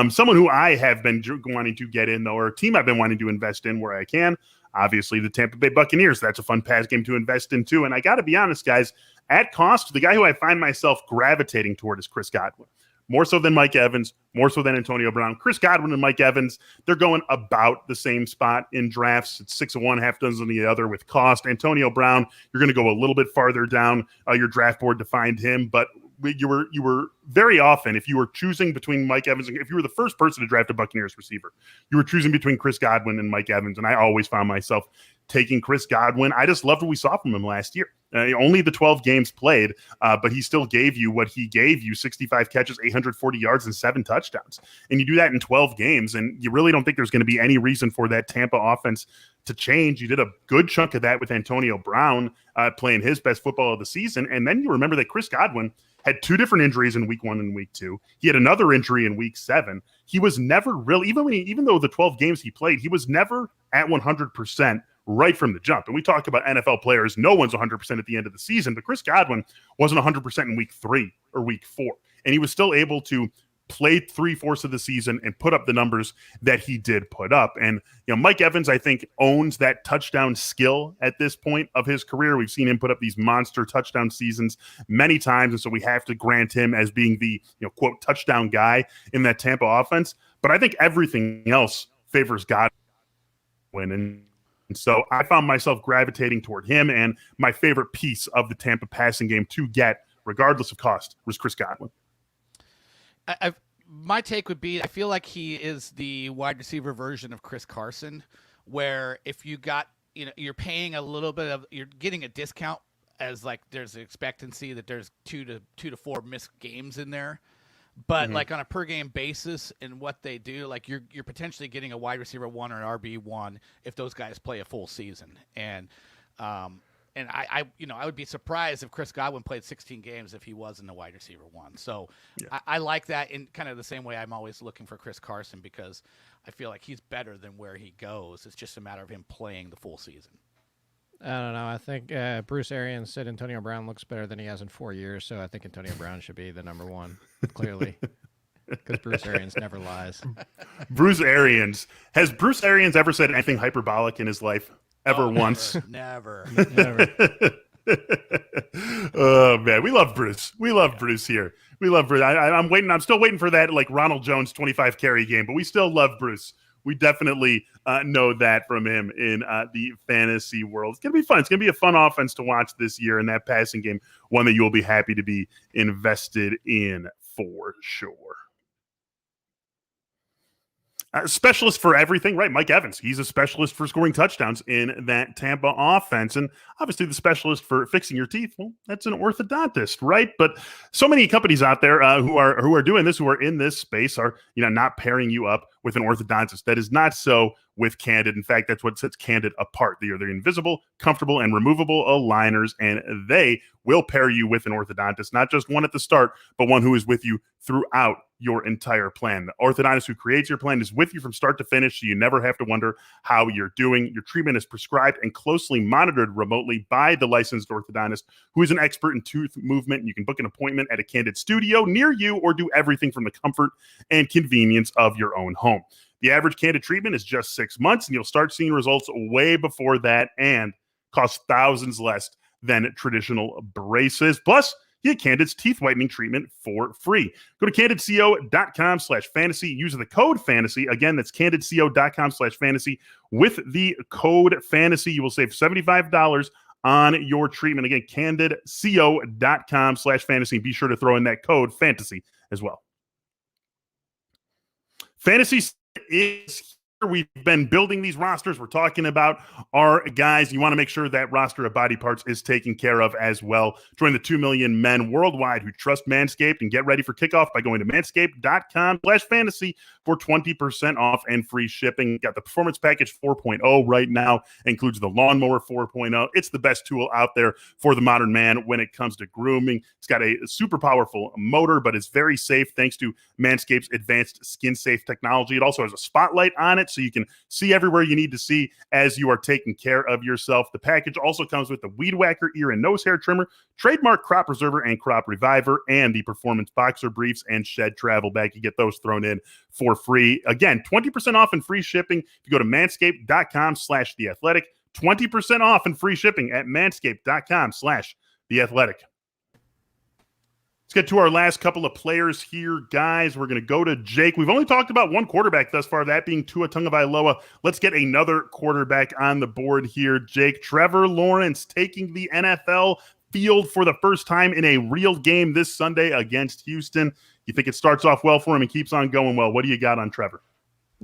Someone who I have been wanting to get in, though, or a team I've been wanting to invest in where I can. Obviously, the Tampa Bay Buccaneers. That's a fun pass game to invest in, too. And I got to be honest, guys, at cost, the guy who I find myself gravitating toward is Chris Godwin. More so than Mike Evans, more so than Antonio Brown. Chris Godwin and Mike Evans, they're going about the same spot in drafts. It's 6 of one, half dozen of the other with cost. Antonio Brown, you're going to go a little bit farther down your draft board to find him, but you were very often, if you were choosing between Mike Evans, if you were the first person to draft a Buccaneers receiver, you were choosing between Chris Godwin and Mike Evans, and I always found myself taking Chris Godwin. I just loved what we saw from him last year. Only the 12 games played, but he still gave you what he gave you, 65 catches, 840 yards, and 7 touchdowns. And you do that in 12 games, and you really don't think there's going to be any reason for that Tampa offense to change. You did a good chunk of that with Antonio Brown playing his best football of the season, and then you remember that Chris Godwin had 2 different injuries in week 1 and week 2. He had another injury in week 7. He was never really, even though the 12 games he played, he was never at 100% right from the jump. And we talk about NFL players, no one's 100% at the end of the season, but Chris Godwin wasn't 100% in week 3 or week 4. And he was still able to play 3/4 of the season and put up the numbers that he did put up. And, Mike Evans, I think, owns that touchdown skill at this point of his career. We've seen him put up these monster touchdown seasons many times. And so we have to grant him as being the, quote, touchdown guy in that Tampa offense. But I think everything else favors Godwin. And so I found myself gravitating toward him, and my favorite piece of the Tampa passing game to get, regardless of cost, was Chris Godwin. My take would be, I feel like he is the wide receiver version of Chris Carson, where if you got, you're paying a little bit of, you're getting a discount as like there's an expectancy that there's 2 to 4 missed games in there. But like on a per game basis and what they do, like you're potentially getting a wide receiver 1 or an RB1 if those guys play a full season. And And I would be surprised if Chris Godwin played 16 games if he wasn't a wide receiver one. So I like that in kind of the same way I'm always looking for Chris Carson, because I feel like he's better than where he goes. It's just a matter of him playing the full season. I don't know. I think Bruce Arians said Antonio Brown looks better than he has in 4 years, so I think Antonio Brown should be the number one, clearly, because Bruce Arians never lies. Has Bruce Arians ever said anything hyperbolic in his life? Ever once? Never. Oh man, we love Bruce. We love Bruce here. We love Bruce. I'm waiting. I'm still waiting for that like Ronald Jones 25 carry game, but we still love Bruce. We definitely know that from him in the fantasy world. It's gonna be fun. It's gonna be a fun offense to watch this year, and that passing game, one that you will be happy to be invested in for sure. Specialist for everything, right? Mike Evans, he's a specialist for scoring touchdowns in that Tampa offense. And obviously the specialist for fixing your teeth, well, that's an orthodontist, right? But so many companies out there who are doing this, who are in this space, are not pairing you up with an orthodontist. That is not so with Candid. In fact, that's what sets Candid apart. They are the invisible, comfortable, and removable aligners, and they will pair you with an orthodontist, not just one at the start, but one who is with you throughout your entire plan. The orthodontist who creates your plan is with you from start to finish, so you never have to wonder how you're doing. Your treatment is prescribed and closely monitored remotely by the licensed orthodontist, who is an expert in tooth movement. You can book an appointment at a Candid studio near you, or do everything from the comfort and convenience of your own home. The average Candid treatment is just 6 months, and you'll start seeing results way before that, and costs thousands less than traditional braces. Plus, you get Candid's teeth whitening treatment for free. Go to candidco.com/fantasy. Use the code fantasy. Again, that's candidco.com/fantasy. With the code fantasy, you will save $75 on your treatment. Again, candidco.com/fantasy. Be sure to throw in that code fantasy as well. Fantasy is here. We've been building these rosters. We're talking about our guys. You want to make sure that roster of body parts is taken care of as well. Join the 2 million men worldwide who trust Manscaped, and get ready for kickoff by going to manscaped.com/fantasy for 20% off and free shipping. Got the Performance Package 4.0 right now. Includes the Lawnmower 4.0. It's the best tool out there for the modern man when it comes to grooming. It's got a super powerful motor, but it's very safe thanks to Manscaped's advanced skin-safe technology. It also has a spotlight on it, so you can see everywhere you need to see as you are taking care of yourself. The package also comes with the Weed Whacker ear and nose hair trimmer, trademark Crop Preserver and Crop Reviver, and the Performance Boxer Briefs and Shed Travel Bag. You get those thrown in for free. Again, 20% off and free shipping if you go to manscaped.com/theathletic. 20% off and free shipping at manscaped.com/theathletic. Let's get to our last couple of players here, guys. We're going to go to Jake. We've only talked about one quarterback thus far, that being Tua Tagovailoa. Let's get another quarterback on the board here, Jake. Trevor Lawrence taking the NFL field for the first time in a real game this Sunday against Houston. You think it starts off well for him and keeps on going well? What do you got on Trevor?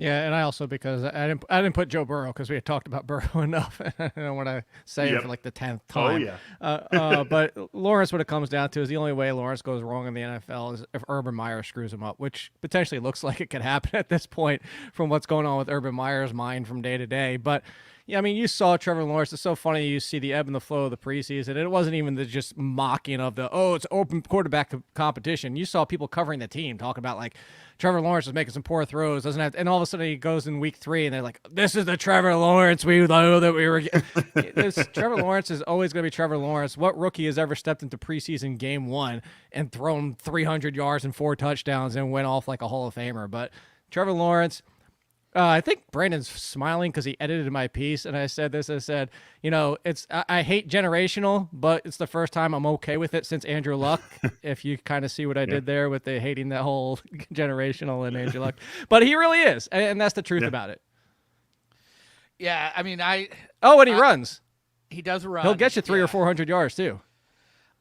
Yeah, and I also, because I didn't put Joe Burrow because we had talked about Burrow enough. I don't want to say it for like the 10th time. Oh, yeah. But Lawrence, what it comes down to is the only way Lawrence goes wrong in the NFL is if Urban Meyer screws him up, which potentially looks like it could happen at this point from what's going on with Urban Meyer's mind from day to day. But yeah, I mean, you saw Trevor Lawrence. It's so funny. You see the ebb and the flow of the preseason. It wasn't even the just mocking of it's open quarterback competition. You saw people covering the team talking about like Trevor Lawrence is making some poor throws, doesn't have, and all of a sudden he goes in week 3 and they're like, "This is the Trevor Lawrence we know that we were." Trevor Lawrence is always going to be Trevor Lawrence. What rookie has ever stepped into preseason game 1 and thrown 300 yards and 4 touchdowns and went off like a Hall of Famer? But Trevor Lawrence. I think Brandon's smiling because he edited my piece, and I said this. I said, I hate generational, but it's the first time I'm okay with it since Andrew Luck. If you kind of see what I did there with the hating that whole generational and Andrew Luck, but he really is, and that's the truth about it. Yeah, I mean, and he runs. He does run. He'll get you 300 or 400 yards too.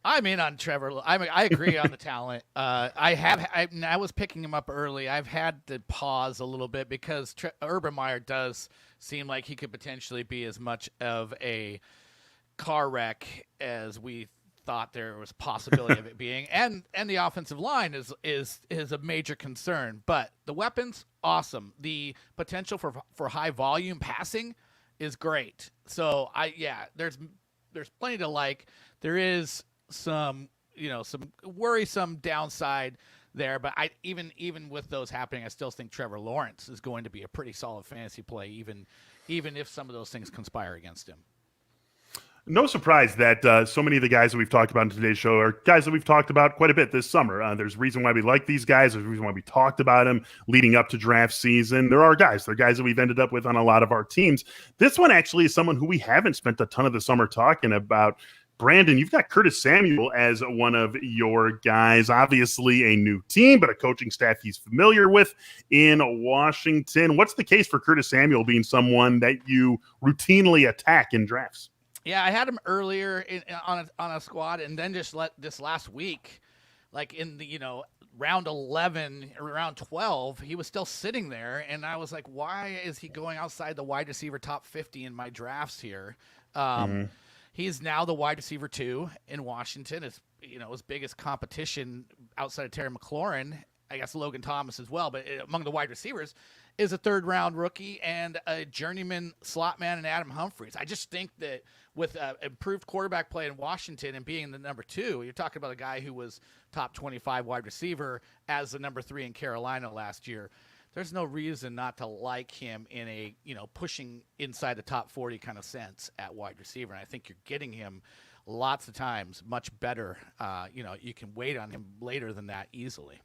I'm in on Trevor. I agree on the talent. I was picking him up early. I've had to pause a little bit because Urban Meyer does seem like he could potentially be as much of a car wreck as we thought there was possibility of it being. And the offensive line is a major concern. But the weapons, awesome. The potential for high volume passing is great. So there's there's plenty to like. There is some worrisome downside there, but I even with those happening, I still think Trevor Lawrence is going to be a pretty solid fantasy play, even if some of those things conspire against him. No surprise that so many of the guys that we've talked about in today's show are guys that we've talked about quite a bit this summer. There's a reason why we like these guys. There's a reason why we talked about them leading up to draft season. They're guys that we've ended up with on a lot of our teams. This one actually is someone who we haven't spent a ton of the summer talking about. Brandon, you've got Curtis Samuel as one of your guys. Obviously a new team, but a coaching staff he's familiar with in Washington. What's the case for Curtis Samuel being someone that you routinely attack in drafts? Yeah, I had him earlier on a squad, and then just this last week, like in the round 11 or round 12, he was still sitting there, and I was like, why is he going outside the wide receiver top 50 in my drafts here? He's now the wide receiver 2 in Washington. It's his biggest competition outside of Terry McLaurin. I guess Logan Thomas as well, but among the wide receivers is a third-round rookie and a journeyman slot man in Adam Humphries. I just think that with improved quarterback play in Washington and being the number 2, you're talking about a guy who was top 25 wide receiver as the number 3 in Carolina last year. There's no reason not to like him in a pushing inside the top 40 kind of sense at wide receiver. And I think you're getting him lots of times much better. You can wait on him later than that easily.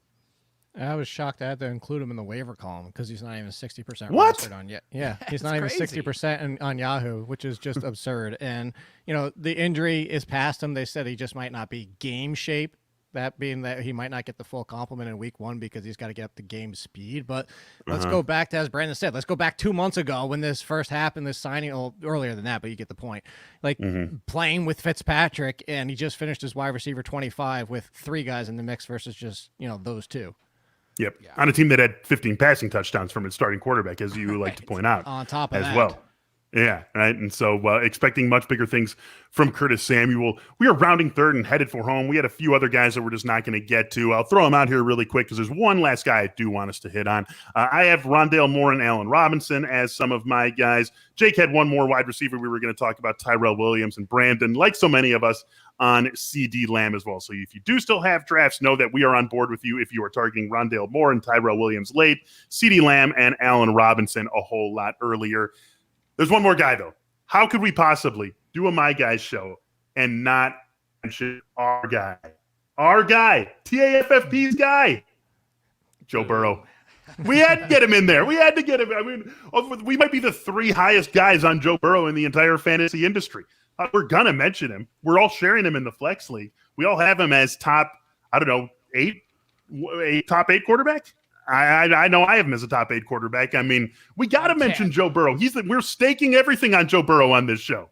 I was shocked I had to include him in the waiver column because he's not even 60% rostered on yet. Yeah, he's not even 60% on Yahoo, which is just absurd. And the injury is past him. They said he just might not be game shape. That being that he might not get the full complement in week 1 because he's got to get up to game speed. But let's go back to, as Brandon said, let's go back 2 months ago when this first happened, this signing, earlier than that, but you get the point. Playing with Fitzpatrick, and he just finished his wide receiver 25 with 3 guys in the mix versus just, those 2. Yep. Yeah. On a team that had 15 passing touchdowns from its starting quarterback, as you like to point out. On top of as that. well. Yeah, right. And so expecting much bigger things from Curtis Samuel. We are rounding third and headed for home. We had a few other guys that we're just not going to get to. I'll throw them out here really quick because there's one last guy I do want us to hit on. I have Rondale Moore and Allen Robinson as some of my guys. Jake had one more wide receiver we were going to talk about, Tyrell Williams, and Brandon, like so many of us, on CD Lamb as well. So if you do still have drafts, know that we are on board with you if you are targeting Rondale Moore and Tyrell Williams late, CD Lamb and Allen Robinson a whole lot earlier. There's one more guy, though. How could we possibly do a My Guys show and not mention our guy? Our guy, TAFFP's guy, Joe Burrow. We had to get him in there. We had to get him. I mean, we might be the 3 highest guys on Joe Burrow in the entire fantasy industry. We're going to mention him. We're all sharing him in the Flex League. We all have him as top, 8 quarterback. I know I have him as a top 8 quarterback. I mean, we got to mention Joe Burrow. We're staking everything on Joe Burrow on this show.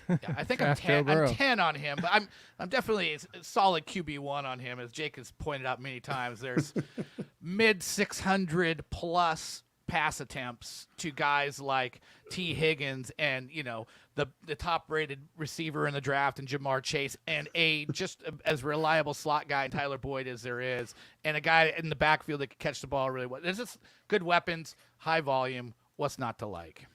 Yeah, I think I'm 10 on him, but I'm definitely a solid QB1 on him, as Jake has pointed out many times. There's mid 600 plus pass attempts to guys like T. Higgins and the top rated receiver in the draft and Jamar Chase, and just as reliable slot guy in Tyler Boyd as there is, and a guy in the backfield that can catch the ball really well. There's just good weapons, high volume. What's not to like?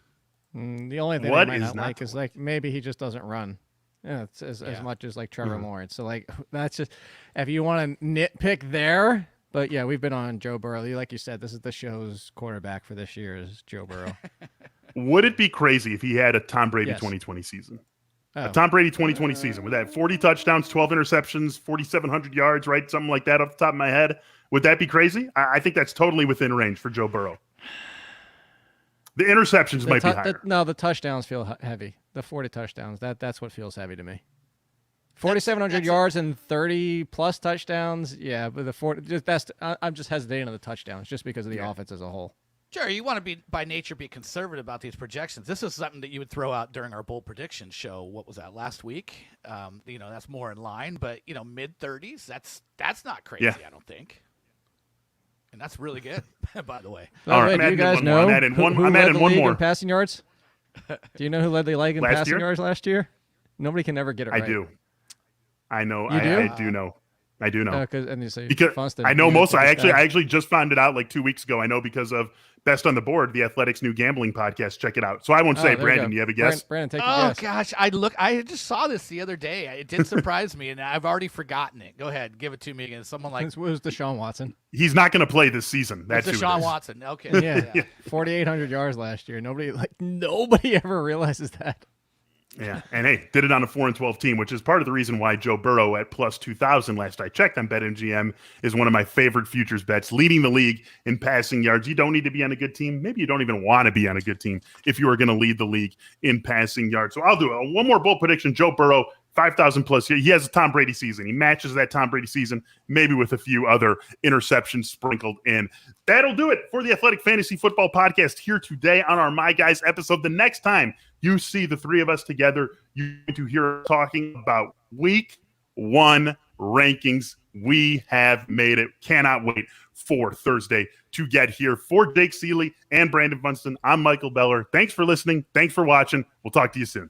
The only thing I might not like is maybe he just doesn't run. Yeah, it's as much as like Trevor Lawrence. So that's just, if you want to nitpick there. But yeah, we've been on Joe Burrow. Like you said, this is the show's quarterback for this year is Joe Burrow. Would it be crazy if he had a Tom Brady 2020 season? A Tom Brady 2020 season with that 40 touchdowns, 12 interceptions, 4,700 yards, right? Something like that off the top of my head. Would that be crazy? I think that's totally within range for Joe Burrow. The interceptions might be higher. The touchdowns feel heavy. The 40 touchdowns, that's what feels heavy to me. 4,700 yards and 30 plus touchdowns. Yeah, but the 40, I'm just hesitating on the touchdowns just because of the offense as a whole. Sure, you want to be by nature be conservative about these projections. This is something that you would throw out during our bold prediction show. What was that last week? That's more in line, but mid 30s. That's not crazy. Yeah. I don't think. And that's really good, by the way. All right, do you guys know who led the league in passing yards? Do you know who led the league in passing yards last year? Nobody can ever get it right. I do. I know. You do? I do know. I do know. And you say because I know most. I actually just found it out like 2 weeks ago. I know because of Best on the Board, the Athletics' new gambling podcast. Check it out. So I won't say, Brandon, you have a guess? Brandon, take a guess. Oh, gosh. I just saw this the other day. It did surprise me, and I've already forgotten it. Go ahead. Give it to me again. Someone like... It was Deshaun Watson. He's not going to play this season. That's it's Deshaun Watson. Okay. Yeah. 4,800 yards last year. Nobody ever realizes that. Yeah, and hey, did it on a 4-12 team, which is part of the reason why Joe Burrow at plus 2,000 last I checked on BetMGM is one of my favorite futures bets, leading the league in passing yards. You don't need to be on a good team. Maybe you don't even want to be on a good team if you are going to lead the league in passing yards. So I'll do it. One more bold prediction. Joe Burrow, 5,000 plus. He has a Tom Brady season. He matches that Tom Brady season, maybe with a few other interceptions sprinkled in. That'll do it for the Athletic Fantasy Football Podcast here today on our My Guys episode. The next time you see the three of us together, you're going to hear us talking about Week 1 rankings. We have made it. Cannot wait for Thursday to get here. For Jake Seeley and Brandon Funston, I'm Michael Beller. Thanks for listening. Thanks for watching. We'll talk to you soon.